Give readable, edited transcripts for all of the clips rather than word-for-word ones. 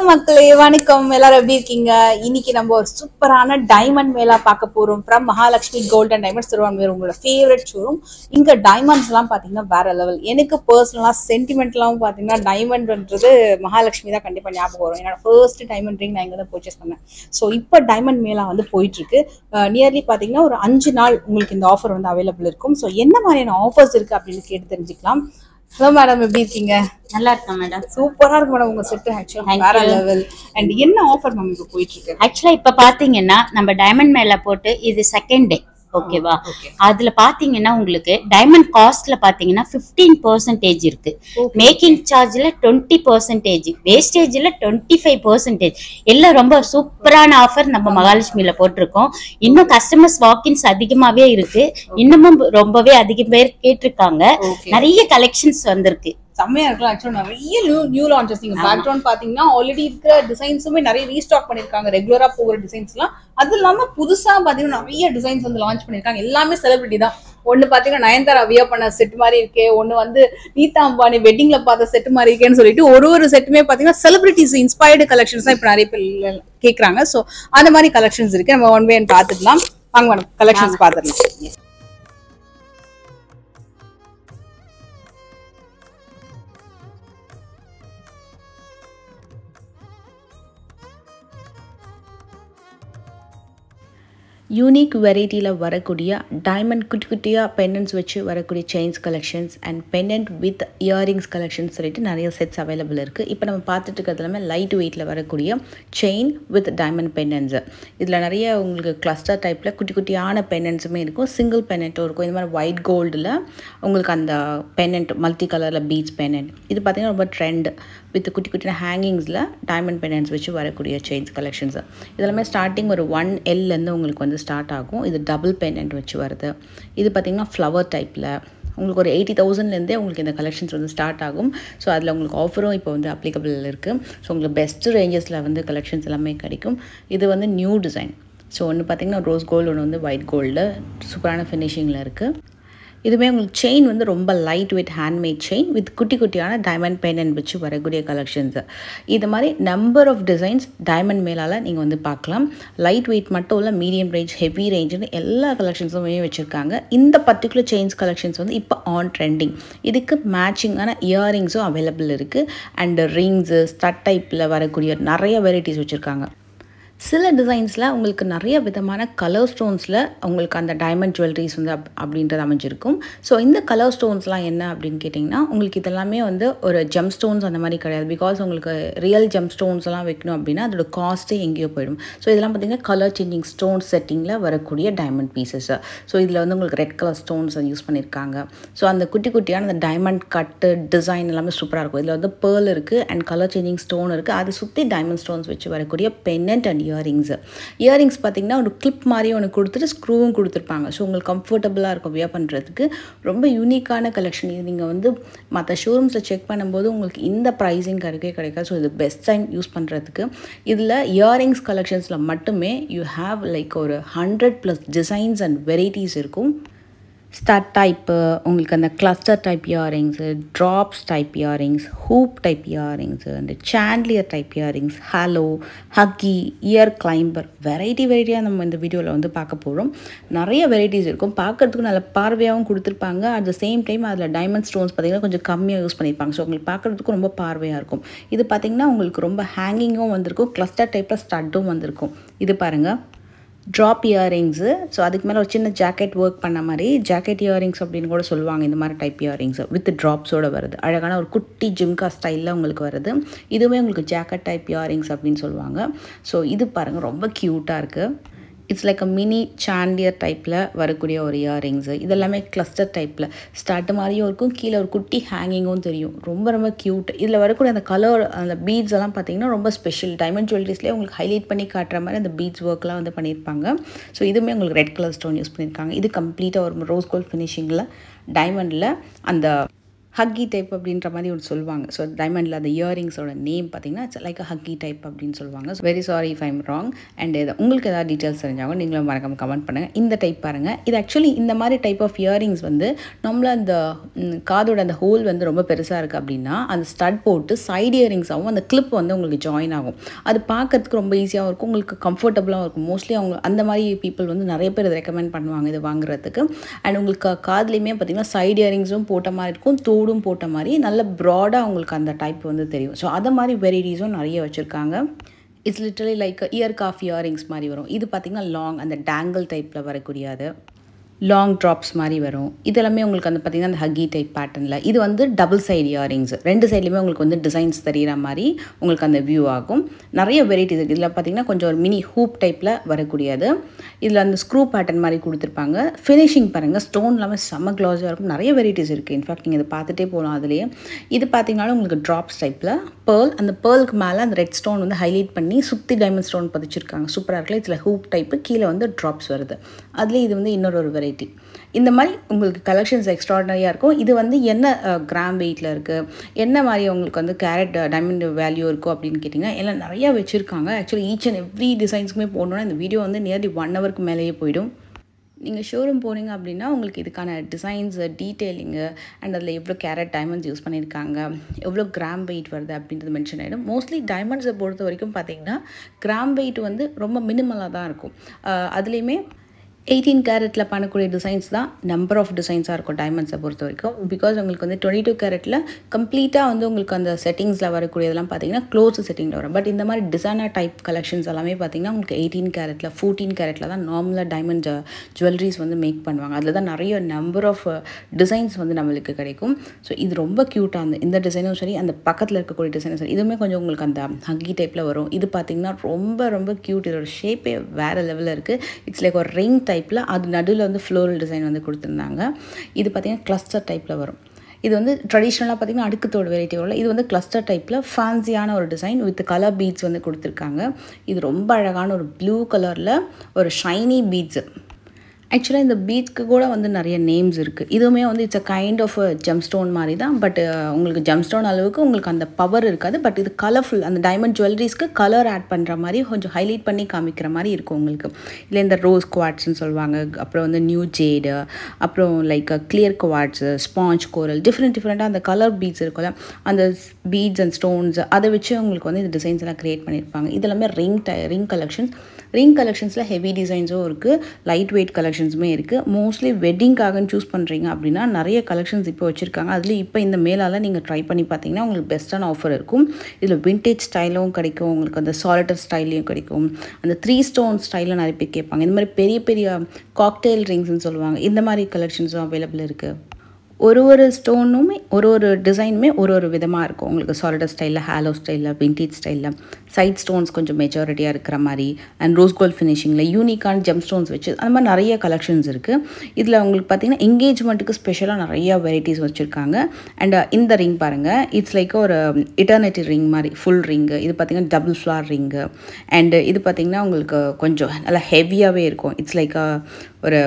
மக்களே வணக்கம் எல்லாரும் எப்படி இருக்கீங்க இன்னைக்கு நம்ம ஒரு சூப்பரான டைமண்ட் மேலா பார்க்க போறோம் from Mahalakshmi gold and diamonds Thiruvanmiyur உங்களோட ஃபேவரட் ஷோரூம் இங்க டைமண்ட்ஸ் எல்லாம் பாத்தீங்கன்னா வேற லெவல் எனக்கு பர்சனலா சென்டிமெண்ட்லாம் பாத்தீங்கன்னா டைமண்ட்ன்றது மகாலட்சுமி தான் கண்டிப்பா ஞாபகம் வரும் என்னோட ஃபர்ஸ்ட் டைமண்ட் ரிங் நான் இங்க தான் பர்ச்சேஸ் பண்ணேன் ஸோ இப்போ டைமண்ட் மேலா வந்து போயிட்டு இருக்கு நியர்லி பாத்தீங்கன்னா ஒரு 5 நாள் உங்களுக்கு இந்த ஆஃபர் வந்து அவைலபிள் இருக்கும் ஸோ என்ன மாதிரியான ஆஃபர்ஸ் இருக்கு அப்படின்னு கேட்டு தெரிஞ்சுக்கலாம் ஹலோ மேடம் எப்படி இருக்கீங்க நல்லா இருக்கேன் மேடம் சூப்பரா இருக்கு மேடம் உங்க செட் ஆக்சுவலா வேற லெவல் அண்ட் என்ன ஆஃபர் மேம் இப்போ போயிட்டு இருக்கு ஆக்சுவலா இப்ப பாத்தீங்கன்னா நம்ம டைமண்ட் மேல போட்டு இது செகண்ட் டே ஓகேவா அதுல பாத்தீங்கன்னா உங்களுக்கு டைமண்ட் காஸ்ட்ல பாத்தீங்கன்னா 15% இருக்கு மேக்கிங் சார்ஜ்ல 20% வேஸ்டேஜ்ல 25% எல்லாம் ரொம்ப சூப்பரான ஆஃபர் நம்ம மகாலட்சுமியில போட்டிருக்கோம் இன்னும் கஸ்டமர்ஸ் வாக்கின்ஸ் அதிகமாவே இருக்கு இன்னமும் ரொம்பவே அதிக பேர் கேட்டிருக்காங்க நிறைய கலெக்ஷன்ஸ் வந்திருக்கு செம்மையா இருக்கலாம் ஆக்சுவலா நிறைய நியூ லான்ச்சஸ் நீங்க பேக்ரவுண்ட் பாத்தீங்கன்னா ஆல்ரெடி இருக்கிற டிசைன்ஸுமே நிறைய ரீஸ்டாக் பண்ணிருக்காங்க ரெகுலரா போகிற டிசைன்ஸ் எல்லாம் அது இல்லாம புதுசா பாத்தீங்கன்னா நிறைய டிசைன்ஸ் வந்து லான்ச் பண்ணிருக்காங்க எல்லாமே செலிபிரிட்டி தான் ஒன்னு பாத்தீங்கன்னா நயன்தாரா வியர் பண்ண செட் மாதிரி இருக்கே ஒன்னு வந்து நீதா அம்பானி வெட்டிங்ல பார்த்த செட் மாதிரி இருக்கேன்னு சொல்லிட்டு ஒரு செட்டுமே பாத்தீங்கன்னா செலிபிரிட்டிஸ் இன்ஸ்பயர்டு கலெக்ஷன்ஸ் தான் இப்ப நிறைய பேர் கேக்குறாங்க சோ அந்த மாதிரி கலெக்ஷன்ஸ் இருக்கு நம்ம ஒன் வே பாத்துக்கலாம் வாங்க மேடம் கலெக்ஷன்ஸ் பாத்துக்கலாம் யூனிக் வெரைட்டியில் வரக்கூடிய டைமண்ட் குட்டி குட்டியாக பெண்டன்ட்ஸ் வச்சு வரக்கூடிய chains collections and pendant with earrings collections சொல்லிட்டு நிறைய செட்ஸ் அவைலபிள் இருக்குது இப்போ நம்ம பார்த்துட்டு இருக்கிறது எல்லாமே லைட் வெயிட்டில் வரக்கூடிய செயின் வித் டைமண்ட் பெண்டன்ட்ஸு இதில் நிறைய உங்களுக்கு கிளஸ்டர் டைப்பில் குட்டி குட்டியான பெண்டன்ட்ஸுமே இருக்கும் சிங்கிள் பெண்டன்ட்டும் இருக்கும் இந்த மாதிரி ஒயிட் கோல்டில் உங்களுக்கு அந்த பெண்டன்ட் மல்டி கலரில் பீட்ஸ் பெண்டன்ட் இது பார்த்திங்கன்னா ரொம்ப ட்ரெண்ட் வித் குட்டி குட்டியான ஹேங்கிங்ஸில் டைமண்ட் பெண்டன்ட்ஸ் வச்சு வரக்கூடிய செயின்ஸ் கலெக்ஷன்ஸு இதெல்லாமே ஸ்டார்டிங் ஒரு 1Lலேருந்து உங்களுக்கு வந்து ஸ்டார்ட் ஆகும் இது டபுள் பெண்டன்ட் வச்சு வருது இது பார்த்திங்கன்னா ஃப்ளவர் டைப்பில் உங்களுக்கு ஒரு 80,000லேருந்தே உங்களுக்கு இந்த கலெக்ஷன்ஸ் வந்து ஸ்டார்ட் ஆகும் ஸோ அதில் உங்களுக்கு ஆஃபரும் இப்போ வந்து அப்ளிகபிள் இருக்குது ஸோ உங்களுக்கு பெஸ்ட்டு ரேஞ்சஸில் வந்து கலெக்ஷன்ஸ் எல்லாமே கிடைக்கும் இது வந்து நியூ டிசைன் ஸோ ஒன்று பார்த்திங்கன்னா ரோஸ் கோல்டு ஒன்று வந்து ஒயிட் கோல்டு சூப்பரான ஃபினிஷிங்கில் இருக்குது இதுவே உங்களுக்கு செயின் வந்து ரொம்ப light weight handmade chain with குட்டி குட்டியான டைமண்ட் பெண்டன்ட் வச்சு வரக்கூடிய கலெக்ஷன்ஸு இது மாதிரி நம்பர் ஆஃப் டிசைன்ஸ் டைமண்ட் மேலால் நீங்கள் வந்து பார்க்கலாம் லைட் வெயிட் மட்டும் இல்லை மீடியம் ரேஞ்ச் ஹெவி ரேஞ்சுன்னு எல்லா கலெக்ஷன்ஸுமே வச்சுருக்காங்க இந்த பர்டிகுலர் செயின்ஸ் கலெக்ஷன்ஸ் வந்து இப்போ ஆன் ட்ரெண்டிங் இதுக்கு மேட்சிங்கான இயரிங்ஸும் அவைலபிள் இருக்குது அண்ட் ரிங்ஸு ஸ்டட் டைப்பில் வரக்கூடிய நிறைய வெரைட்டிஸ் வச்சுருக்காங்க சில டிசைன்ஸில் உங்களுக்கு நிறைய விதமான கலர் ஸ்டோன்ஸில் உங்களுக்கு அந்த டைமண்ட் ஜுவல்லரிஸ் வந்து அப்படின்றது அமைஞ்சிருக்கும் ஸோ இந்த கலர் ஸ்டோன்ஸ்லாம் என்ன அப்படின்னு கேட்டிங்கன்னா உங்களுக்கு இதெல்லாமே வந்து ஒரு ஜெம் ஸ்டோன்ஸ் அந்த மாதிரி கிடையாது பிகாஸ் உங்களுக்கு ரியல் ஜெம் ஸ்டோன்ஸ் எல்லாம் வைக்கணும் அப்படின்னா அதோட காஸ்ட்டே எங்கேயோ போயிடும் ஸோ இதெல்லாம் பார்த்திங்கன்னா கலர் சேஞ்சிங் ஸ்டோன் செட்டிங்கில் வரக்கூடிய டைமண்ட் பீசஸ் ஸோ இதில் வந்து உங்களுக்கு ரெட் கலர் ஸ்டோன்ஸ் யூஸ் பண்ணியிருக்காங்க ஸோ அந்த குட்டி குட்டியான அந்த டைமண்ட் கட்டு டிசைன் எல்லாமே சூப்பராக இருக்கும் இதில் வந்து பேர்ல் இருக்குது அண்ட் கலர் சேஞ்சிங் ஸ்டோன் இருக்குது அதை சுற்றி டைமண்ட் ஸ்டோன்ஸ் வச்சு வரக்கூடிய பெண்டன்ட் அண்ட் இயரிங்ஸ் பார்த்தீங்கன்னா ஒரு கிளிப் மாதிரி ஒன்று கொடுத்துட்டு ஸ்க்ரூவும் கொடுத்துருப்பாங்க ஸோ உங்களுக்கு கம்ஃபர்டபுளாக இருக்கும் வியர் பண்ணுறதுக்கு ரொம்ப யூனிக்கான கலெக்ஷன் இது நீங்கள் வந்து மற்ற ஷோரூம்ஸில் செக் பண்ணும்போது உங்களுக்கு இந்த ப்ரைஸிங் கிடைக்காது ஸோ இது பெஸ்ட் டைம் யூஸ் பண்ணுறதுக்கு இதில் இயரிங்ஸ் கலெக்ஷன்ஸில் மட்டுமே யூ ஹாவ் லைக் ஒரு 100+ டிசைன்ஸ் அண்ட் வெரைட்டிஸ் இருக்கும் ஸ்டட் டைப்பு உங்களுக்கு அந்த cluster type earrings drops type earrings hoop type earrings அந்த chandelier type earrings hello huggie ear climber வெரைட்டியாக நம்ம இந்த வீடியோவில் வந்து பார்க்க போகிறோம் நிறைய வெரைட்டிஸ் இருக்கும் பார்க்குறதுக்கு நல்ல பார்வையாகவும் கொடுத்துருப்பாங்க அட் த சேம் டைம் அதில் டைமண்ட் ஸ்டோன்ஸ் பார்த்திங்கன்னா கொஞ்சம் கம்மியாக யூஸ் பண்ணியிருப்பாங்க ஸோ உங்களுக்கு பார்க்குறதுக்கும் ரொம்ப பார்வையாக இருக்கும் இது பார்த்திங்கன்னா உங்களுக்கு ரொம்ப ஹேங்கிங்கும் வந்திருக்கும் கிளஸ்டர் டைப்பில் ஸ்டட்டும் வந்திருக்கும் இது பாருங்கள் ட்ராப் இயரிங்ஸு ஸோ அதுக்கு மேலே ஒரு சின்ன ஜாக்கெட் ஒர்க் பண்ண மாதிரி ஜாக்கெட் இயரிங்ஸ் அப்படின்னு கூட சொல்லுவாங்க இந்த மாதிரி டைப் இயரிங்ஸ் வித் ட்ராப்ஸோடு வருது அழகான ஒரு குட்டி ஜிம்கா ஸ்டைலில் உங்களுக்கு வருது இதுவுமே உங்களுக்கு ஜாக்கெட் டைப் இயரிங்ஸ் அப்படின்னு சொல்லுவாங்க ஸோ இது பாருங்கள் ரொம்ப க்யூட்டாக இருக்குது இட்ஸ் லைக் அ மினி சாண்டியர் டைப்பில் வரக்கூடிய ஒரு இயரிங்ஸு இதெல்லாமே கிளஸ்டர் டைப்பில் ஸ்டார்ட் மாதிரியும் இருக்கும் கீழே ஒரு குட்டி ஹேங்கிங்கும் தெரியும் ரொம்ப க்யூட் இதில் வரக்கூடிய அந்த கலர் அந்த பீட்ஸ் எல்லாம் பார்த்தீங்கன்னா ரொம்ப ஸ்பெஷல் டைமண்ட் ஜுவல்லரிஸ்லேயே உங்களுக்கு ஹைலைட் பண்ணி காட்டுற மாதிரி அந்த பீட்ஸ் ஒர்க்லாம் வந்து பண்ணியிருப்பாங்க ஸோ இதுவுமே உங்களுக்கு ரெட் கலர் ஸ்டோன் யூஸ் பண்ணியிருக்காங்க இது கம்ப்ளீட்டாக ஒரு ரோஸ் கோல்ட் ஃபினிஷிங்கில் டைமண்டில் அந்த ஹக்கி டைப் அப்படின்ற மாதிரி ஒன்று சொல்லுவாங்க. ஸோ டைமண்டில் அந்த இயரிங்ஸோட நேம் பார்த்தீங்கன்னா இட்ஸ் லைக் ஹக்கி டைப் அப்படின்னு சொல்லுவாங்க. So very sorry if I'm wrong. And உங்களுக்கு ஏதாவது டீட்டெயில்ஸ் தெரிஞ்சாங்க நீங்களும் மறக்காம கமெண்ட் பண்ணுங்கள். இந்த டைப் பாருங்கள். இது ஆக்சுவலி இந்த மாதிரி டைப் ஆஃப் இயரிங்ஸ் வந்து நம்மள அந்த காதோட அந்த ஹோல் வந்து ரொம்ப பெருசாக இருக்குது அப்படின்னா அந்த ஸ்டட் போட்டு சைடு இயரிங்ஸாகவும் அந்த கிளிப் வந்து உங்களுக்கு ஜாயின் ஆகும். அது பார்க்கறதுக்கு ரொம்ப ஈஸியாகவும் இருக்கும், உங்களுக்கு கம்ஃபர்டபுளாகவும் இருக்கும். மோஸ்ட்லி அவங்க அந்த மாதிரி பீப்புள் வந்து நிறைய பேர் இதை ரெக்கமெண்ட் பண்ணுவாங்க இது வாங்குறதுக்கு. அண்ட் உங்களுக்கு காதுலேயுமே பார்த்தீங்கன்னா சைடு இயரிங்ஸும் போட்ட மாதிரி இருக்கும், தோடும் போட்ட மாதிரி நல்ல ப்ராடாக உங்களுக்கு அந்த டைப் வந்து தெரியும். ஸோ அதை மாதிரி வெரைட்டிஸும் நிறைய வச்சுருக்காங்க. It's literally like ear cuff earrings மாதிரி வரும். இது பார்த்திங்கன்னா லாங் அந்த டேங்கிள் டைப்பில் வரக்கூடியது, லாங் ட்ராப்ஸ் மாதிரி வரும். இதெல்லாமே உங்களுக்கு வந்து பார்த்திங்கன்னா அந்த ஹக்கி டைப் பேட்டர்னில். இது வந்து டபுள் சைடு இயரிங்ஸ், ரெண்டு சைட்லேயுமே உங்களுக்கு வந்து டிசைன்ஸ் தெரிகிற மாதிரி உங்களுக்கு அந்த வியூ ஆகும். நிறைய வெரைட்டிஸ் இருக்குது. இதில் பார்த்திங்கன்னா கொஞ்சம் ஒரு மினி ஹூப் டைப்பில் வரக்கூடியது. இதில் அந்த ஸ்க்ரூ பேட்டர்ன் மாதிரி கொடுத்துருப்பாங்க. ஃபினிஷிங் பாருங்கள், ஸ்டோன் இல்லாமல் செம்ம க்ளாஸாக இருக்கும். நிறைய வெரைட்டிஸ் இருக்குது. இன்ஃபேக்ட் நீங்கள் இதை பார்த்துட்டே போகலாம். அதுலேயே இது பார்த்திங்கனாலும் உங்களுக்கு ட்ராப்ஸ் டைப்பில் பேர்ல், அந்த பேர்லுக்கு மேலே அந்த ரெட் ஸ்டோன் வந்து ஹைலைட் பண்ணி சுற்றி டைமண்ட் ஸ்டோன் பதிச்சிருக்காங்க. சூப்பராக இருக்குல்ல. இதில் ஹூப் டைப்பு, கீழே வந்து ட்ராப்ஸ் வருது. அதுலேயே இது வந்து இன்னொரு வெரைட்டி. இந்த மாதிரி உங்களுக்கு கலெக்ஷன்ஸ் எக்ஸ்ட்ராடனரியாக இருக்கும். இது வந்து என்ன கிராம் வெயிட்டில் இருக்குது, என்ன மாதிரி உங்களுக்கு வந்து கேரட் டைமண்ட் வேல்யூ இருக்கும் அப்படின்னு கேட்டிங்கன்னா எல்லாம் நிறையா வச்சுருக்காங்க. ஆக்சுவலி ஈச் அண்ட் எவ்ரி டிசைன்ஸுக்குமே போடணுன்னா இந்த வீடியோ வந்து நியர்லி 1 ஹவருக்கு மேலேயே போயிடும். நீங்கள் ஷோரூம் போனீங்க அப்படின்னா உங்களுக்கு இதுக்கான டிசைன்ஸு, டீட்டெயிலிங்கு அண்ட் அதில் எவ்வளோ கேரட் டைமண்ட்ஸ் யூஸ் பண்ணியிருக்காங்க, எவ்வளோ கிராம் வெயிட் வருது அப்படின்றது மென்ஷன் ஆகிடும். மோஸ்ட்லி டைமண்ட்ஸை பொறுத்த வரைக்கும் பார்த்திங்கன்னா கிராம் வெயிட் வந்து ரொம்ப மினிமலாக தான் இருக்கும். அதுலேயுமே 18 கேரட்டில் பண்ணக்கூடிய டிசைன்ஸ் தான் நம்பர் ஆஃப் டிசைன்ஸாக இருக்கும் டைமண்ட்ஸை பொறுத்த வரைக்கும். பிகாஸ் உங்களுக்கு வந்து 22 கேரட்டில் கம்ப்ளீட்டாக வந்து உங்களுக்கு அந்த செட்டிங்ஸில் வரக்கூடியதெல்லாம் பார்த்தீங்கன்னா க்ளோஸ் செட்டிங்கில் வரும். பட் இந்த மாதிரி டிசைனர் டைப் கலெக்ஷன்ஸ் எல்லாமே பார்த்தீங்கன்னா உங்களுக்கு 18 கேரட்டில் 14 கேரட்டில் தான் நார்மலாக டைமண்ட் ஜுவல்லரிஸ் வந்து மேக் பண்ணுவாங்க. அதில் தான் நிறைய நம்பர் ஆஃப் டிசைன்ஸ் வந்து நம்மளுக்கு கிடைக்கும். ஸோ இது ரொம்ப க்யூட்டாக இருந்தது. இந்த டிசைனும் சரி, அந்த பக்கத்தில் இருக்கக்கூடிய டிசைனும் சரி, இதுவுமே கொஞ்சம் உங்களுக்கு அந்த ஹக்கி டைப்பில் வரும். இது பார்த்திங்கன்னா ரொம்ப ரொம்ப க்யூட். இதோட ஷேப்பே வேறு லெவலில் இருக்குது. இட்ஸ் லைக் ஒரு ரிங் டைப்பில், அது நடுவில் வந்து ஃப்ளோரல் டிசைன் வந்து கொடுத்துருந்தாங்க. இது பார்த்திங்கன்னா கிளஸ்டர் டைப்பில் வரும். இது வந்து ட்ரெடிஷ்னலாக பார்த்திங்கன்னா அடுக்குத்தோடு வெரைட்டி வரல. இது வந்து கிளஸ்டர் டைப்பில் ஃபேன்சியான ஒரு டிசைன் வித் கலர் பீட்ஸ் வந்து கொடுத்துருக்காங்க. இது ரொம்ப அழகான ஒரு ப்ளூ கலரில் ஒரு ஷைனி பீட்ஸு. ஆக்சுவலாக இந்த பீட்ஸ்க்கு கூட வந்து நிறைய நேம்ஸ் இருக்குது. இதுவுமே வந்து it's a kind of gemstone மாதிரி தான். பட் உங்களுக்கு ஜெம் ஸ்டோன் அளவுக்கு உங்களுக்கு அந்த பவர் இருக்காது. பட் இது கலர்ஃபுல், அந்த டைமண்ட் ஜுவல்லரிஸ்க்கு கலர் ஆட் பண்ணுற மாதிரி கொஞ்சம் ஹைலைட் பண்ணி காமிக்கிற மாதிரி இருக்கும் உங்களுக்கு. இல்லை இந்த ரோஸ் குவாட்ஸ்ன்னு சொல்லுவாங்க, அப்புறம் வந்து நியூ ஜேடு, அப்புறம் லைக் கிளியர் குவாட்ஸு, ஸ்பாஞ்ச் கோரல், டிஃப்ரெண்ட்டாக அந்த கலர் பீட்ஸ் இருக்கும்ல, அந்த பீட்ஸ் அண்ட் ஸ்டோன்ஸ் அதை வச்சு உங்களுக்கு வந்து இந்த டிசைன்ஸ் எல்லாம் க்ரியேட் பண்ணியிருப்பாங்க. இதெல்லாமே ரிங் கலெக்ஷன்ஸ். ரிங் கலெக்ஷன்ஸில் ஹெவி டிசைன்ஸும் இருக்குது, லைட் வெயிட் கலெக்ஷன்ஸுமே இருக்குது. மோஸ்ட்லி வெட்டிங்காக சூஸ் பண்ணுறீங்க அப்படின்னா நிறைய கலெக்ஷன்ஸ் இப்போ வச்சுருக்காங்க. அதுலேயும் இப்போ இந்த மேலால் நீங்கள் ட்ரை பண்ணி பார்த்தீங்கன்னா உங்களுக்கு பெஸ்ட்டான ஆஃபர் இருக்கும். இதில் விண்டேஜ் ஸ்டைலும் கிடைக்கும், உங்களுக்கு அந்த சாலிட்டர் ஸ்டைல்லையும் கிடைக்கும், அந்த 3 ஸ்டோன் ஸ்டைலில் நிறைய பேர் கேட்பாங்க. இந்த மாதிரி பெரிய பெரிய காக்டெயில் ரிங்ஸ்ன்னு சொல்லுவாங்க, இந்த மாதிரி கலெக்ஷன்ஸும் அவைலபிள் இருக்குது. ஒரு ஸ்டோனுமே ஒரு டிசைனுமே ஒரு விதமாக இருக்கும். உங்களுக்கு சாலிடர் ஸ்டைலில், ஹாலோ ஸ்டைலில், விண்டேஜ் ஸ்டைலில், சைட் ஸ்டோன்ஸ் கொஞ்சம் மெஜாரிட்டியாக இருக்கிற மாதிரி, அண்ட் ரோஸ் கோல்ட் ஃபினிஷிங்கில் யூனிக்கான ஜெம் ஸ்டோன்ஸ் வச்சு அந்த மாதிரி நிறைய கலெக்ஷன்ஸ் இருக்குது. இதில் உங்களுக்கு பார்த்திங்கன்னா என்கேஜ்மெண்ட்டுக்கு ஸ்பெஷலாக நிறையா வெரைட்டிஸ் வச்சுருக்காங்க. அண்ட் இந்த ரிங் பாருங்கள், இட்ஸ் லைக் ஒரு இட்டர்னிட்டி ரிங் மாதிரி ஃபுல் ரிங்கு. இது பார்த்திங்கன்னா டபுள் ஃப்ளார் ரிங்கு. அண்டு இது பார்த்திங்கன்னா உங்களுக்கு கொஞ்சம் நல்லா ஹெவியாகவே இருக்கும். இட்ஸ் லைக் ஒரு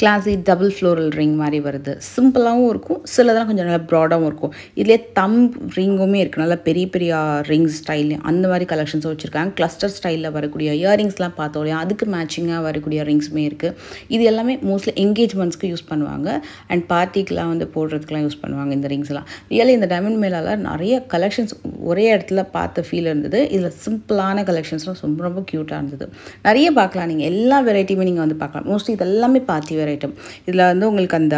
கிளாஸி டபுள் ஃப்ளோரல் ரிங் மாதிரி வருது. சிம்பிளாகவும் இருக்கும், சிலதெல்லாம் கொஞ்சம் நல்லா ப்ராடாகவும் இருக்கும். இதுலேயே தம்ப் ரிங்குமே இருக்குது, நல்லா பெரிய பெரிய ரிங்ஸ் ஸ்டைல் அந்த மாதிரி கலெக்ஷன்ஸும் வச்சுருக்காங்க. கிளஸ்டர் ஸ்டைலில் வரக்கூடிய இயரிங்ஸ்லாம் பார்த்தோம் இல்லையா, அதுக்கு மேட்சிங்காக வரக்கூடிய ரிங்ஸுமே இருக்குது. இது எல்லாமே மோஸ்ட்லி என்கேஜ்மெண்ட்ஸ்க்கு யூஸ் பண்ணுவாங்க அண்ட் பார்ட்டிக்கெலாம் வந்து போடுறதுக்குலாம் யூஸ் பண்ணுவாங்க இந்த ரிங்ஸ்லாம். ரியலி இந்த டைமண்ட் மேலால் நிறைய கலெக்ஷன்ஸ் ஒரே இடத்துல பார்த்த ஃபீல் இருந்தது. இதில் சிம்பிளான கலெக்ஷன்ஸ்லாம் ரொம்ப ரொம்ப க்யூட்டாக இருந்தது. நிறைய பார்க்கலாம், நீங்கள் எல்லா வெரைட்டியுமே நீங்கள் வந்து பார்க்கலாம். மோஸ்ட்லி இது எல்லாமே பார்ட்டி ஐட்டம். இதில் வந்து உங்களுக்கு அந்த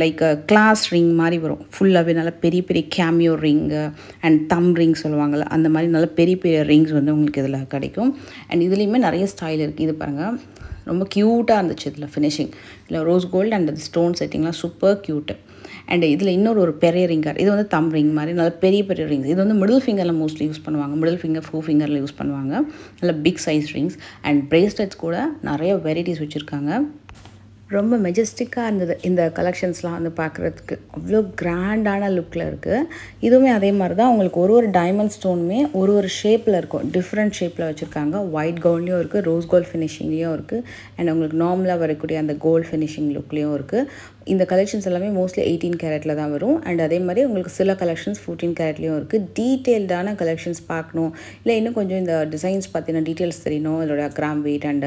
லைக் கிளாஸ் ரிங் மாதிரி வரும், ஃபுல்லாகவே நல்லா பெரிய பெரிய cameo ring and thumb ring சொல்லுவாங்கள்ல, அந்த மாதிரி நல்லா பெரிய பெரிய ரிங்ஸ் வந்து உங்களுக்கு இதில் கிடைக்கும். அண்ட் இதுலேயுமே நிறைய ஸ்டைல் இருக்குது. இது பாருங்கள், ரொம்ப க்யூட்டாக இருந்துச்சு. இதில் ஃபினிஷிங் இல்லை ரோஸ் கோல்டு அண்ட் ஸ்டோன் செட்டிங்லாம் சூப்பர் க்யூட்டு. அண்ட் இதில் இன்னொரு பெரிய ரிங்கர், இது வந்து தம் ரிங் மாதிரி நல்லா பெரிய பெரிய ரிங்ஸ். இது வந்து மிடில் ஃபிங்கரில் மோஸ்ட்லி யூஸ் பண்ணுவாங்க, மிடில் ஃபிங்கர் 4 ஃபிங்கரில் யூஸ் பண்ணுவாங்க. நல்லா big size rings and bracelets கூட நிறைய வெரைட்டிஸ் வச்சுருக்காங்க. ரொம்ப மெஜஸ்டிக்காக இருந்தது இந்த கலெக்ஷன்ஸ்லாம் வந்து பார்க்குறதுக்கு. அவ்வளோ கிராண்டான லுக்கில் இருக்குது. இதுவுமே அதே மாதிரி தான், உங்களுக்கு ஒரு டைமண்ட் ஸ்டோனுமே ஒரு ஷேப்பில் இருக்கும், டிஃப்ரெண்ட் ஷேப்பில் வச்சுருக்காங்க. ஒயிட் கோல்ட்லேயும் இருக்குது, ரோஸ் கோல்ட் ஃபினிஷிங்லேயும் இருக்குது, அண்ட் உங்களுக்கு நார்மலாக வரக்கூடிய அந்த கோல்ட் ஃபினிஷிங் லுக்லேயும் இருக்குது. இந்த கலெக்ஷன்ஸ் எல்லாமே மோஸ்ட்லி 18 கேரட்டில் தான் வரும். அண்ட் அதே மாதிரி உங்களுக்கு சில கலெக்ஷன்ஸ் 14 கேரட்லேயும் இருக்குது. டீட்டெயில்டான கலெக்ஷன்ஸ் பார்க்கணும், இல்லை இன்னும் கொஞ்சம் இந்த டிசைன்ஸ் பார்த்தீங்கன்னா டீட்டெயில்ஸ் தெரியணும், இதோட கிராம் வெயிட் அண்ட்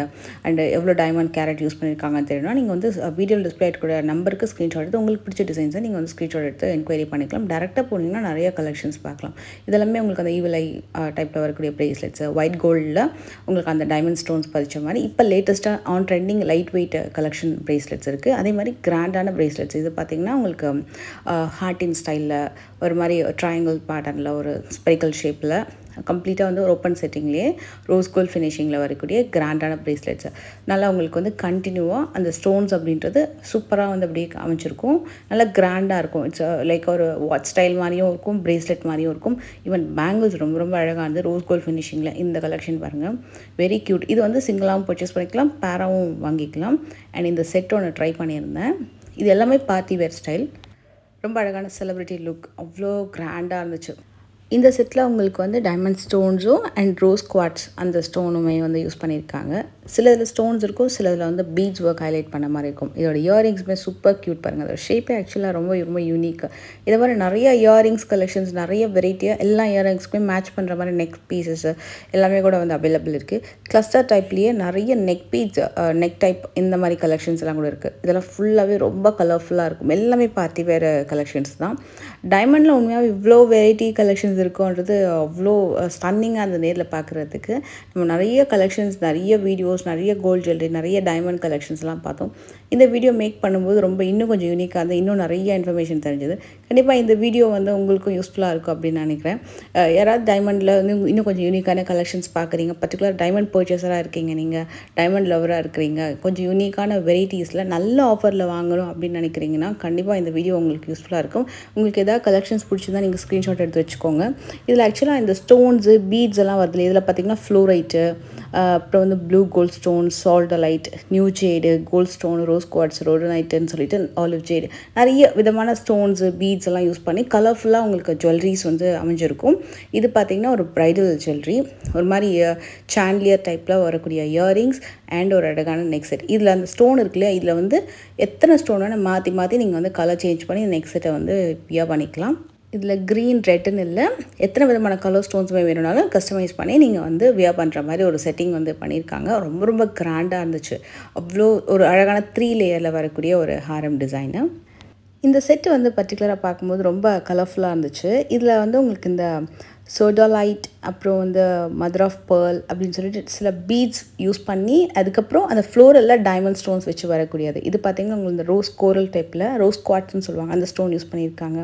எவ்வளோ டைமண்ட் கேரட் யூஸ் பண்ணியிருக்காங்கன்னு தெரியணும்னா நீங்கள் வந்து வீடியோ டிஸ்பிளே கூட நம்பருக்கு ஸ்க்ரீன்ஷாட் எடுத்து உங்களுக்கு பிடிச்ச டிசைன்ஸை நீங்கள் வந்து ஸ்க்ரீன்ஷாட் எடுத்து என்கொயரி பண்ணிக்கலாம். டேரெக்டாக போனீங்கன்னா நிறைய கலெக்ஷன்ஸ் பார்க்கலாம். இதெல்லாமே உங்களுக்கு அந்த ஈவில் ஐ டைப்பில் வரக்கூடிய ப்ரேஸ்லெட்ஸ், ஒயிட் கோல்டில் உங்களுக்கு அந்த டைமண்ட் ஸ்டோன்ஸ் பதிச்ச மாதிரி இப்போ லேட்டஸ்ட்டாக on trending light weight collection bracelets இருக்குது. அதே மாதிரி கிராண்டான ப்ரேஸ்லெட்ஸ் இது பார்த்திங்கன்னா உங்களுக்கு ஹார்டின் ஸ்டைலில் ஒரு மாதிரி ட்ரையாங்கிள் பேட்டர்னில் ஒரு ஸ்பெரிக்கல் ஷேப்பில் கம்ப்ளீட்டாக வந்து ஒரு ஓப்பன் செட்டிங்லேயே ரோஸ் கோல்ட் ஃபினிஷிங்கில் வரக்கூடிய கிராண்டான ப்ரேஸ்லெட்ஸ். நல்லா உங்களுக்கு வந்து கண்டினியூவாக அந்த ஸ்டோன்ஸ் அப்படின்றது சூப்பராக வந்து அப்படியே அமைச்சிருக்கும். நல்லா கிராண்டாக இருக்கும். இட்ஸ் லைக் ஒரு வாட்ச் ஸ்டைல் மாதிரியும் இருக்கும், ப்ரேஸ்லெட் மாதிரியும் இருக்கும். ஈவன் பேங்கிள்ஸ் ரொம்ப ரொம்ப அழகாக இருந்து ரோஸ் கோல்ட் ஃபினிஷிங்கில் இந்த கலெக்ஷன் பாருங்கள், வெரி க்யூட். இது வந்து சிங்கிளாகவும் பர்ச்சேஸ் பண்ணிக்கலாம், பேராகவும் வாங்கிக்கலாம். அண்ட் இந்த செட் ஒன்று ட்ரை பண்ணியிருந்தேன். இது எல்லாமே பார்ட்டி வேர் ஸ்டைல், ரொம்ப அழகான செலிப்ரிட்டி லுக், அவ்வளோ கிராண்டாக இருந்துச்சு. இந்த செட்டில் உங்களுக்கு வந்து டைமண்ட் ஸ்டோன்ஸும் அண்ட் ரோஸ் குவார்ட்ஸ் அந்த ஸ்டோனுமே வந்து யூஸ் பண்ணியிருக்காங்க. சில இதில் ஸ்டோன்ஸ் இருக்கும், சில இதில் வந்து பீட்ஸ் ஒர்க் ஹைலைட் பண்ண மாதிரி இருக்கும். இதோட இயரிங்ஸுமே சூப்பர் க்யூட் பாருங்கள். அதோட ஷேப்பே ஆக்சுவலாக ரொம்ப ரொம்ப யூனிக். இதை மாதிரி நிறைய இயரிங்ஸ் கலெக்ஷன்ஸ், நிறைய வெரைட்டியாக எல்லா இயரிங்ஸ்க்குமே மேட்ச் பண்ணுற மாதிரி நெக் பீசஸ் எல்லாமே கூட வந்து அவைலபிள் இருக்குது. கிளஸ்டர் டைப்லேயே நிறைய நெக் பீட்ஸ், நெக் டைப் இந்த மாதிரி கலெக்ஷன்ஸ் எல்லாம் கூட இருக்குது. இதெல்லாம் ஃபுல்லாகவே ரொம்ப கலர்ஃபுல்லாக இருக்கும். எல்லாமே பார்ட்டி வேறு கலெக்ஷன்ஸ் தான். டைமண்டில் உண்மையாக இவ்வளோ வெரைட்டி கலெக்ஷன்ஸ் இருக்குன்றது அவ்வளோ ஸ்டன்னிங்காக அந்த நேரில் பார்க்குறதுக்கு. நம்ம நிறைய கலெக்ஷன்ஸ், நிறைய வீடியோஸ், நிறைய கோல்ட் ஜுவல்லரி, நிறைய டைமண்ட் கலெக்ஷன்ஸ்லாம் பார்த்தோம். இந்த வீடியோ மேக் பண்ணும்போது ரொம்ப இன்னும் கொஞ்சம் யூனிக்காக இருந்து இன்னும் நிறைய இன்ஃபர்மேஷன் தெரிஞ்சது. கண்டிப்பாக இந்த வீடியோ வந்து உங்களுக்கும் யூஸ்ஃபுல்லாக இருக்கும் அப்படின்னு நினைக்கிறேன். யாராவது டைமண்டில் வந்து இன்னும் கொஞ்சம் யூனிக்கான கலெக்ஷன்ஸ் பார்க்குறீங்க, பர்டிகுலர் டைமண்ட் பர்ச்சேஸராக இருக்கீங்க, நீங்கள் டைமண்ட் லவராக இருக்கிறீங்க, கொஞ்சம் யூனிக்கான வெரைட்டிஸில் நல்ல ஆஃபரில் வாங்கணும் அப்படின்னு நினைக்கிறீங்கன்னா கண்டிப்பாக இந்த வீடியோ உங்களுக்கு யூஸ்ஃபுல்லாக இருக்கும். உங்களுக்கு ஏதாவது கலெக்ஷன்ஸ் பிடிச்சிருந்தா நீங்கள் ஸ்க்ரீன்ஷாட் எடுத்து வச்சுக்கோங்க. இதில் ஆக்சுவலாக இந்த ஸ்டோன்ஸு பீட்ஸ் எல்லாம் வருது. இதில் பார்த்திங்கன்னா ஃப்ளோரைட்டு, அப்புறம் வந்து ப்ளூ கோல்ட் ஸ்டோன், சால்டலைட், new jade, gold stone, rose quartz, ரோடனைட்டுன்னு சொல்லிட்டு ஆலிவ் ஜேடு, நிறைய விதமான ஸ்டோன்ஸு பீட்ஸ் எல்லாம் யூஸ் பண்ணி கலர்ஃபுல்லாக உங்களுக்கு ஜுவல்லரிஸ் வந்து அமைஞ்சிருக்கும். இது பார்த்திங்கன்னா ஒரு ப்ரைடல் ஜுவல்லரி, ஒரு மாதிரி சாண்ட்லியர் டைப்பில் வரக்கூடிய இயரிங்ஸ் அண்ட் ஒரு அழகான நெக் செட். இதில் அந்த ஸ்டோன் இருக்குல்லையா, இதில் வந்து எத்தனை ஸ்டோன் வேணால் மாற்றி மாற்றி நீங்கள் வந்து கலர் சேஞ்ச் பண்ணி நெக் செட்டை வந்து வியர் பண்ணிக்கலாம். இதில் க்ரீன், ரெட்டுன்னு இல்லை, எத்தனை விதமான கலர் ஸ்டோன்ஸுமே வேணும்னாலும் கஸ்டமைஸ் பண்ணி நீங்கள் வந்து வியர் பண்ணுற மாதிரி ஒரு செட்டிங் வந்து பண்ணியிருக்காங்க. ரொம்ப ரொம்ப கிராண்டாக இருந்துச்சு. அவ்வளோ ஒரு அழகான 3 லேயரில் வரக்கூடிய ஒரு ஹாரம் டிசைனு. இந்த செட்டு வந்து பர்டிகுலராக பார்க்கும்போது ரொம்ப கலர்ஃபுல்லாக இருந்துச்சு. இதில் வந்து உங்களுக்கு இந்த சோடாலைட், அப்புறம் வந்து மதர் ஆஃப் பேர்ல் அப்படின்னு சொல்லிட்டு சில பீட்ஸ் யூஸ் பண்ணி அதுக்கப்புறம் அந்த ஃப்ளோரலில் டைமண்ட் ஸ்டோன்ஸ் வச்சு வரக்கூடியது. இது பார்த்திங்கன்னா உங்களுக்கு இந்த ரோஸ் கோரல் டைப்பில் ரோஸ் குவார்ட்ஸ்னு சொல்லுவாங்க, அந்த ஸ்டோன் யூஸ் பண்ணியிருக்காங்க.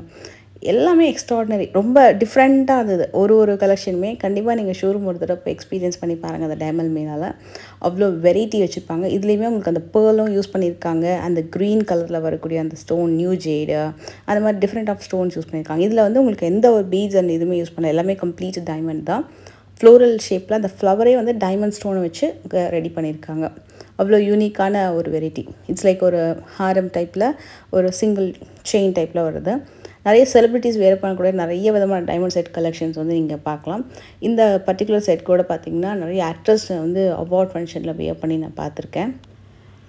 எல்லாமே எக்ஸ்ட்ராடினரி, ரொம்ப டிஃப்ரெண்ட்டாக இருந்தது ஒரு கலெக்ஷனுமே. கண்டிப்பாக நீங்கள் ஷோரூம் ஒரு தடவை எக்ஸ்பீரியன்ஸ் பண்ணி பாருங்கள். அந்த டைமண்ட் மேலால் அவ்வளோ வெரைட்டி வச்சுருப்பாங்க. இதுலேயுமே உங்களுக்கு அந்த பேர்லும் யூஸ் பண்ணியிருக்காங்க, அந்த க்ரீன் கலரில் வரக்கூடிய அந்த ஸ்டோன், நியூ ஜேடு, அந்த மாதிரி டிஃப்ரெண்ட் ஆஃப் ஸ்டோன்ஸ் யூஸ் பண்ணியிருக்காங்க. இதில் வந்து உங்களுக்கு எந்த ஒரு பீட்ஸ் அண்ட் இதுவுமே யூஸ் பண்ணல, எல்லாமே கம்ப்ளீட் டைமண்ட் தான். ஃப்ளோரல் ஷேப்பில் அந்த ஃப்ளவரே வந்து டைமண்ட் ஸ்டோனை வச்சு ரெடி பண்ணியிருக்காங்க. அவ்வளோ யூனிக்கான ஒரு வெரைட்டி. இட்ஸ் லைக் ஒரு ஹாரம் டைப்பில் ஒரு சிங்கிள் செயின் டைப்பில் வருது. நிறைய செலிப்ரிட்டிஸ் வேர் பண்ணக்கூடிய நிறைய விதமான டைமண்ட் செட் கலெக்ஷன்ஸ் வந்து நீங்கள் பார்க்கலாம். இந்த பர்டிகுலர் செட் கூட பார்த்திங்கன்னா நிறைய ஆக்ட்ரஸ் வந்து அவார்ட் ஃபங்க்ஷனில் வியர் பண்ணி நான் பார்த்துருக்கேன்.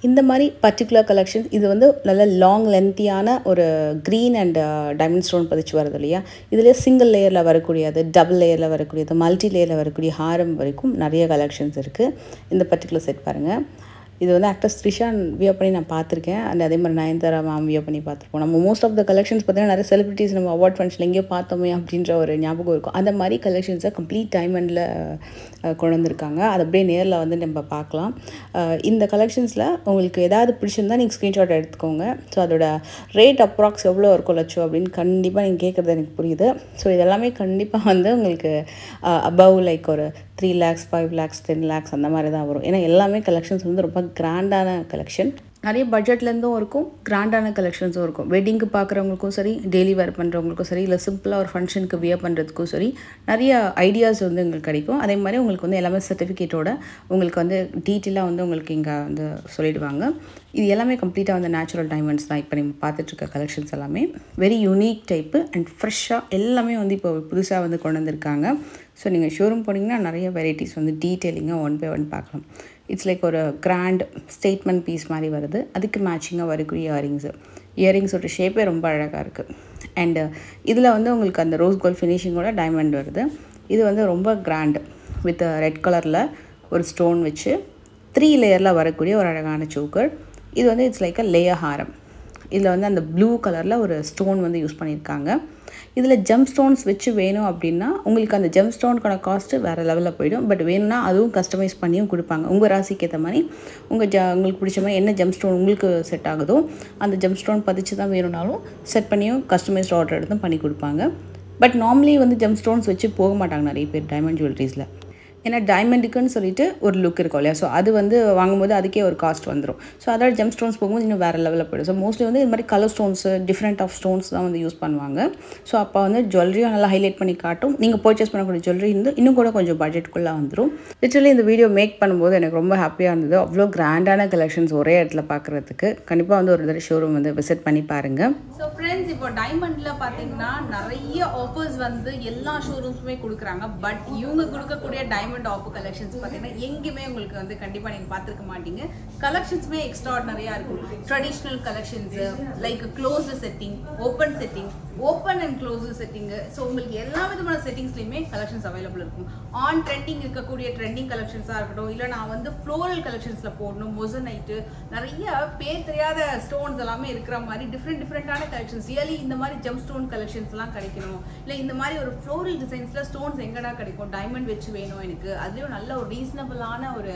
இந்த மாதிரி பர்டிகுலர் கலெக்ஷன்ஸ் இது வந்து நல்ல லாங் லென்த்தியான ஒரு க்ரீன் அண்ட் டைமண்ட் ஸ்டோன் பதிச்சு வருது இல்லையா, இதில் சிங்கிள் லேயரில் வரக்கூடியது, டபுள் லேயரில் வரக்கூடியது, மல்டி லேயரில் வரக்கூடிய ஹாரம் வரைக்கும் நிறைய கலெக்ஷன்ஸ் இருக்குது. இந்த பர்டிகுலர் செட் பாருங்கள். இது வந்து ஆக்டர்ஸ் த்ரிஷா வியர் பண்ணி நான் பார்த்துருக்கேன். அண்ட் அதே மாதிரி நயன்தாரா மேம் வியர் பண்ணி பார்த்துருப்போம். நம்ம மோஸ்ட் ஆஃப் த கலெக்ஷன்ஸ் பார்த்தீங்கன்னா நிறைய செலிபிரிட்டிஸ் நம்ம அவார்ட் ஃபங்க்ஷன் எங்கேயோ பார்த்தோமே அப்படின்ற ஒரு ஞாபகம் இருக்கும். அந்த மாதிரி கலெக்ஷன்ஸை கம்ப்ளீட் டைமண்டில் கொண்டு வந்திருக்காங்க. அது அப்படியே நேரில் வந்து நம்ம பார்க்கலாம். இந்த கலெக்ஷன்ஸில் உங்களுக்கு ஏதாவது பிடிச்சிருந்தால் நீங்கள் ஸ்க்ரீன்ஷாட் எடுத்துக்கோங்க. ஸோ அதோட ரேட் அப்ராக்ஸ் எவ்வளோ இருக்கும் லட்சம் அப்படின்னு கண்டிப்பாக நீங்கள் கேட்குறது எனக்கு புரியுது. ஸோ இதெல்லாமே கண்டிப்பாக வந்து உங்களுக்கு அபவ் லைக் ஒரு 3 lakhs, 5 lakhs, 10 lakhs அந்த மாதிரி தான் வரும். ஏன்னா எல்லாமே கலெக்ஷன்ஸ் வந்து ரொம்ப கிராண்டான கலெக்ஷன். நிறைய பட்ஜெட்லேருந்தும் இருக்கும், கிராண்டான கலெக்ஷன்ஸும் இருக்கும். வெட்டிங்க்கு பார்க்குறவங்களுக்கும் சரி, டெய்லி வேர் பண்ணுறவங்களுக்கும் சரி, இல்லை சிம்பிளாக ஒரு ஃபங்க்ஷனுக்கு வியர் பண்ணுறதுக்கும் சரி, நிறைய ஐடியாஸ் வந்து உங்களுக்கு கிடைக்கும். அதே மாதிரி உங்களுக்கு வந்து எல்லாமே சர்டிஃபிகேட்டோட உங்களுக்கு வந்து டீட்டெயிலாக வந்து உங்களுக்கு இங்கே வந்து சொல்லிடுவாங்க. இது எல்லாமே கம்ப்ளீட்டாக வந்து நேச்சுரல் டைமண்ட்ஸ் தான். இப்போ நம்ம பார்த்துட்ருக்க கலெக்ஷன்ஸ் எல்லாமே வெரி யூனிக் டைப்பு அண்ட் ஃப்ரெஷ்ஷாக எல்லாமே வந்து இப்போ புதுசாக வந்து கொண்டு வந்திருக்காங்க. ஸோ நீங்கள் ஷோரூம் போனீங்கன்னா நிறைய வெரைட்டிஸ் வந்து டீட்டெயிலிங்காக 1 by 1 பார்க்கலாம். இட்ஸ் லைக் ஒரு கிராண்ட் ஸ்டேட்மெண்ட் பீஸ் மாதிரி வருது. அதுக்கு மேட்சிங்காக வரக்கூடிய இயரிங்ஸு. இயரிங்ஸோட ஷேப்பே ரொம்ப அழகாக இருக்குது. அண்டு இதில் வந்து உங்களுக்கு அந்த ரோஸ் கோல்ட் ஃபினிஷிங்கோட டைமண்ட் வருது. இது வந்து ரொம்ப கிராண்டு வித் ரெட் கலரில் ஒரு ஸ்டோன் வச்சு 3 லேயரில் வரக்கூடிய ஒரு அழகான சோக்கர். இது வந்து இட்ஸ் லைக் அ லேயர் ஹாரம். இதில் வந்து அந்த ப்ளூ கலரில் ஒரு ஸ்டோன் வந்து யூஸ் பண்ணியிருக்காங்க. இதில் ஜெம் ஸ்டோன்ஸ் வச்சு வேணும் அப்படின்னா உங்களுக்கு அந்த ஜெம் ஸ்டோனுக்கான காஸ்ட்டு வேறு லெவலில் போயிடும். பட் வேணும்னா அதுவும் கஸ்டமைஸ் பண்ணியும் கொடுப்பாங்க. உங்கள் ராசிக்கு ஏற்ற மாதிரி உங்களுக்கு பிடிச்ச மாதிரி என்ன ஜெம் ஸ்டோன் உங்களுக்கு செட் ஆகுதோ அந்த ஜெம் ஸ்டோன் பதிச்சு தான் வேணும்னாலும் செட் பண்ணியும் கஸ்டமைஸ்ட் ஆர்டர் எடுத்தும் பண்ணி கொடுப்பாங்க. பட் நார்மலி வந்து ஜெம் ஸ்டோன்ஸ் வச்சு போக மாட்டாங்க நிறைய பேர் டைமண்ட் ஜுவல்லரிஸில். ஏன்னா டைமண்டுக்குன்னு சொல்லிட்டு ஒரு லுக் இருக்கும் இல்லையா. ஸோ அது வந்து வாங்கும்போது அதுக்கே ஒரு காஸ்ட் வந்துடும். ஸோ அதோட ஜெம் ஸ்டோன்ஸ் போகும்போது இன்னும் வேறு லெவலில் போய்டும். ஸோ மோஸ்ட்லி வந்து இது மாதிரி colour stones different of stones தான் வந்து யூஸ் பண்ணுவாங்க. ஸோ அப்போ வந்து ஜுவல்லரியும் நல்லா ஹைலைட் பண்ணி காட்டும். நீங்கள் பர்ச்சேஸ் பண்ணக்கூடிய ஜுவல்லரி இன்னும் கூட கொஞ்சம் பட்ஜெட்டுக்குள்ளே வந்துடும். லிட்டரலி இந்த வீடியோ மேக் பண்ணும்போது எனக்கு ரொம்ப ஹாப்பியாக இருந்தது. அவ்வளோ கிராண்டான கலெக்ஷன்ஸ் ஒரே இடத்துல பார்க்குறதுக்கு. கண்டிப்பாக வந்து ஒரு தடவை ஷோரூம் வந்து விசிட் பண்ணி பாருங்கள். ஸோ ஃப்ரெண்ட்ஸ், இப்போ டைமண்டில் பார்த்தீங்கன்னா நிறைய ஆஃபர்ஸ் வந்து எல்லா ஷோரூம்ஸுமே கொடுக்குறாங்க. பட் இவங்க கொடுக்கக்கூடிய டைமண்ட் ஆஃபர் கலெக்ஷன்ஸ் பார்த்தீங்கன்னா எங்கேயுமே உங்களுக்கு வந்து கண்டிப்பாக நீங்கள் பார்த்துருக்க மாட்டீங்க. கலெக்ஷன்ஸுமே எக்ஸ்ட்ராடினரியாக இருக்கும். Traditional collections like closed setting, open setting, open and closed setting. So உங்களுக்கு எல்லா விதமான செட்டிங்ஸ்லையுமே கலெக்ஷன்ஸ் அவைலபிள் இருக்கும். ஆன் ட்ரெண்டிங் இருக்கக்கூடிய ட்ரெண்டிங் கலெக்ஷன்ஸாக இருக்கட்டும், இல்லை நான் வந்து ஃப்ளோரல் கலெக்ஷன்ஸில் போடணும், மொசனைட்டு, நிறைய பேர் தெரியாத ஸ்டோன்ஸ் எல்லாமே இருக்கிற மாதிரி டிஃப்ரெண்டான கலெக்ஷன்ஸ். ரியலி இந்த மாதிரி ஜெம் ஸ்டோன் கலெக்ஷன்ஸ்லாம் கிடைக்கணும், இல்லை இந்த மாதிரி ஒரு ஃப்ளோரல் டிசைன்ஸில் ஸ்டோன்ஸ் எங்கடா கிடைக்கும், டைமண்ட் வச்சு வேணும் எனக்கு, அதுலேயும் நல்ல ஒரு ரீசனபிளான ஒரு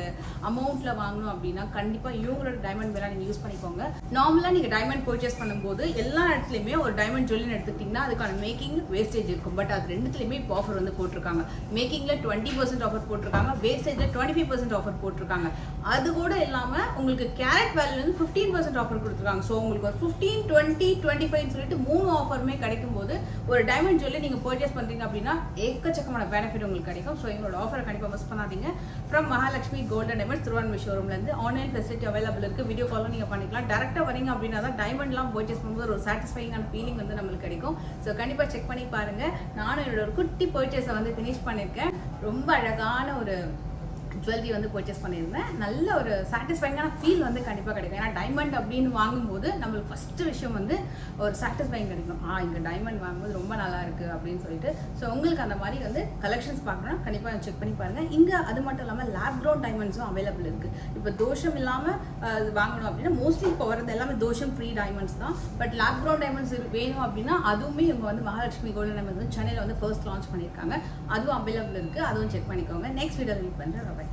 அமௌண்ட்டில் வாங்கணும் அப்படின்னா கண்டிப்பாக இவங்களோட டைமண்ட் மேலே நீங்கள் யூஸ் பண்ணிக்கோங்க. நார்மலாக நீங்கள் டைமண்ட் பர்ச்சேஸ் பண்ணும்போது எல்லா இடத்துலையுமே ஒரு டைமண்ட் ஜுவல்லரி எடுத்துக்கிட்டிங்கன்னா அதுக்கான மேக்கிங் வேஸ்டேஜ் இருக்கும். பட் அது ரெண்டுத்துலையுமே இப்போ ஆஃபர் வந்து போட்டிருக்காங்க. மேக்கிங்கில் 20% ஆஃபர் போட்டிருக்காங்க, வேஸ்டேஜில் 25% ஆஃபர் போட்டிருக்காங்க. அது கூட இல்லாமல் உங்களுக்கு கேரட் வேல்யூ வந்து 15% ஆஃபர் கொடுத்துருக்காங்க. ஸோ உங்களுக்கு ஒரு 15, 20, 25 சொல்லிட்டு 3 ஆஃபருமே கிடைக்கும் போது ஒரு டைமண்ட் ஜுவல்லரி நீங்கள் பர்ச்சேஸ் பண்ணுறீங்க அப்படின்னா எக்கச்சக்கமான பெனிஃபிட் உங்களுக்கு கிடைக்கும். ஸோ எங்களோட ஆஃபரை கண்டிப்பாக மிஸ் பண்ணாதீங்க. ஃப்ரம் மகாலட்சுமி கோல்டன் டைமண்ட் திருவான்மை ஷோரூம்லேருந்து ஆன்லைன் ஃபெசிலிட்டி அவைலபிள் இருக்குது. வீடியோ காலும் நீங்கள் பண்ணிக்கலாம். டேரெக்டாக வரீங்க அப்படின்னா தான் டைமண்ட்லாம் பர்ச்சேஸ் பண்ணும்போது ஒரு சாட்டிஸ்ஃபைங்கான ஃபீலிங் வந்து நம்மளுக்கு கிடைக்கும். ஸோ கண்டிப்பாக செக் பண்ணி பாருங்கள். நானும் என்னோட ஒரு குட்டி பர்ச்சேஸை வந்து ஃபினிஷ் பண்ணியிருக்கேன். ரொம்ப அழகான ஒரு ஜுவல்லரி வந்து பர்ச்சேஸ் பண்ணியிருந்தேன். நல்ல ஒரு சாட்டிஸ்ஃபைங்கான ஃபீல் வந்து கண்டிப்பாக கிடைக்கும். ஏன்னா டைமண்ட் அப்படின்னு வாங்கும்போது நம்மளுக்கு ஃபஸ்ட்டு விஷயம் வந்து ஒரு சாட்டிஸ்ஃபைங் கிடைக்கும். இங்கே டைமண்ட் வாங்கும்போது ரொம்ப நல்லா இருக்குது அப்படின்னு சொல்லிட்டு. ஸோ உங்களுக்கு அந்த மாதிரி வந்து கலெக்ஷன்ஸ் பார்க்கணும்னா கண்டிப்பாக செக் பண்ணி பாருங்கள். இங்கே அது மட்டும் இல்லாமல் லேப் க்ரௌண்ட் டைமண்ட்ஸும் அவைலபிள் இருக்குது. இப்போ தோஷம் இல்லாமல் வாங்கணும் அப்படின்னா மோஸ்ட்லி இப்போ வரது எல்லாமே தோஷம் ஃப்ரீ டைமண்ட்ஸ் தான். பட் லேப் க்ரௌண்ட் டைமண்ட்ஸ் வேணும் அப்படின்னா அதுவுமே இவங்க வந்து மகாலட்சுமி கோல்டன் டைமண்ட்ஸ் வந்து சென்னையில் வந்து ஃபர்ஸ்ட் லான்ச் பண்ணியிருக்காங்க. அதுவும் அவைலபிள் இருக்குது. அதுவும் செக் பண்ணிக்கோங்க. நெக்ஸ்ட் வீடியோவில் மீட் பண்ணுறேன்.